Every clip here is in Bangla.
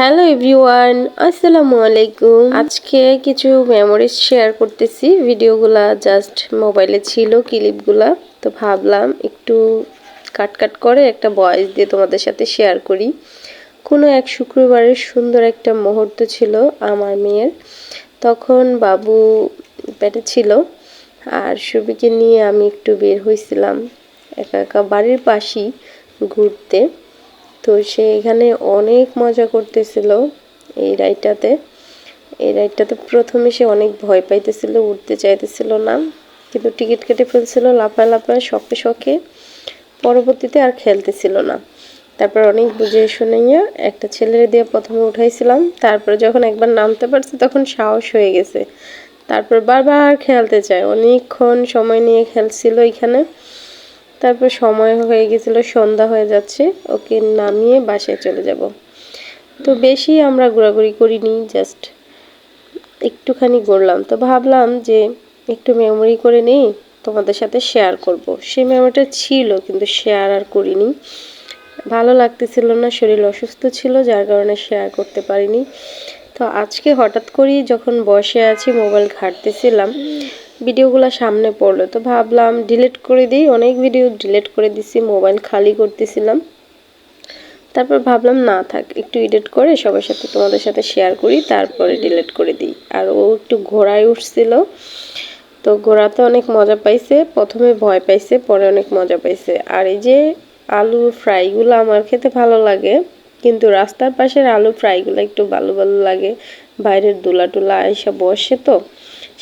হ্যালো এভরিওয়ান, আসসালামু আলাইকুম। আজকে কিছু মেমোরিজ শেয়ার করতেছি। ভিডিওগুলা জাস্ট মোবাইলে ছিল, ক্লিপগুলা। তো ভাবলাম একটু কাট করে একটা ভয়েস দিয়ে তোমাদের সাথে শেয়ার করি। কোনো এক শুক্রবারের সুন্দর একটা মুহূর্ত ছিল আমার মেয়ের। তখন বাবু পেটে ছিল, আর সুবিকে নিয়ে আমি একটু বের হয়েছিলাম একা একা বাড়ির পাশেই ঘুরতে। তো সে এখানে অনেক মজা করতেছিল এই রাইডটাতে প্রথমে সে অনেক ভয় পাইতেছিল, উঠতে চাইতেছিল না, কিন্তু টিকিট কেটে ফেলছিল লাফায় লাফায় শখে শখে। পরবর্তীতে আর খেলতেছিল না। তারপর অনেক বুঝে শুনাইয়া একটা ছেলের দিয়ে প্রথমে উঠাইছিলাম। তারপরে যখন একবার নামতে পারছে তখন সাহস হয়ে গেছে। তারপর বারবার খেলতে চায়, অনেকক্ষণ সময় নিয়ে খেলছিল এখানে। তারপর সময় হয়ে গেছিলো, সন্ধ্যা হয়ে যাচ্ছে, ওকে নামিয়ে বাসায় চলে যাব। তো বেশি আমরা ঘোরাঘুরি করিনি, জাস্ট একটুখানি ঘুরলাম। তো ভাবলাম যে একটু মেমোরি করে নিই, তোমাদের সাথে শেয়ার করব। সেই মেমোরিটা ছিল কিন্তু শেয়ার আর করিনি, ভালো লাগতেছিল না, শরীর অসুস্থ ছিল, যার কারণে শেয়ার করতে পারিনি। তো আজকে হঠাৎ করেই যখন বসে আছি মোবাইল ঘাঁটতেছিলাম, ভিডিওগুলো সামনে পড়লো, তো ভাবলাম ডিলিট করে দিই। অনেক ভিডিও ডিলিট করে দিছি, মোবাইল খালি করতেছিলাম। তারপর ভাবলাম না থাক, একটু এডিট করে সবার সাথে তোমাদের সাথে শেয়ার করি, তারপরে ডিলিট করে দিই। আর ও একটু ঘোড়ায় উঠছিল, তো ঘোড়াতে অনেক মজা পাইছে। প্রথমে ভয় পাইছে, পরে অনেক মজা পাইছে। আর এই যে আলু ফ্রাইগুলো আমার খেতে ভালো লাগে, কিন্তু রাস্তার পাশের আলু ফ্রাইগুলো একটু ভালো ভালো লাগে, বাইরের দুলা টুলা এসব বসে, তো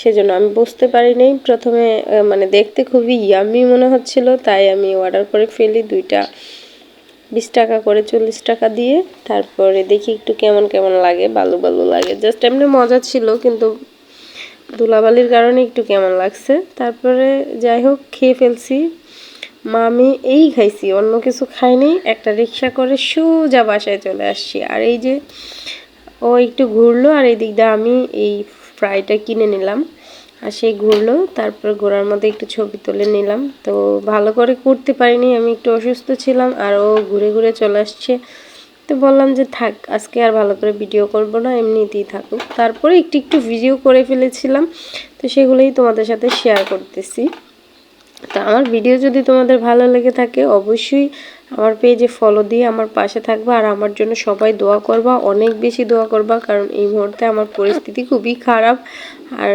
সেজন্য আমি বুঝতে পারিনি প্রথমে। মানে দেখতে খুবই ইয়ামি মনে হচ্ছিল, তাই আমি অর্ডার করে ফেলি দুইটা, 20 টাকা করে, 40 টাকা দিয়ে। তারপরে দেখি একটু কেমন কেমন লাগে, ভালো ভালো লাগে, জাস্ট এমনি মজা ছিল, কিন্তু ধুলাবালির কারণে একটু কেমন লাগছে। তারপরে যাই হোক খেয়ে ফেলছি। আমি এই খাইছি, অন্য কিছু খাইনি। একটা রিক্সা করে সোজা বাসায় চলে আসছি। আর এই যে ও একটু ঘুরলো, আর এই দিক দিয়ে আমি এই ফ্রাইটা কিনে নিলাম, আর সেই ঘুরলো। তারপর ঘোরার মধ্যে একটু ছবি তুলে নিলাম। তো ভালো করে করতে পারিনি, আমি একটু অসুস্থ ছিলাম, আর ও ঘুরে ঘুরে চলে আসছে। তো বললাম যে থাক, আজকে আর ভালো করে ভিডিও করব না, এমনিতেই থাকুক। তারপরে একটু একটু ভিডিও করে ফেলেছিলাম, তো সেগুলোই তোমাদের সাথে শেয়ার করতেছি। তো আমার ভিডিও যদি তোমাদের ভালো লেগে থাকে, অবশ্যই আমার পেজে ফলো দিয়ে আমার পাশে থাকবা, আর আমার জন্য সবাই দোয়া করবা, অনেক বেশি দোয়া করবা, কারণ এই মুহূর্তে আমার পরিস্থিতি খুবই খারাপ। আর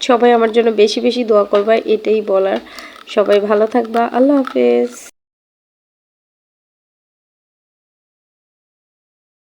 সবাই আমার জন্য বেশি বেশি দোয়া করবা, এটাই বলার। সবাই ভালো থাকবা, আল্লাহ হাফেজ।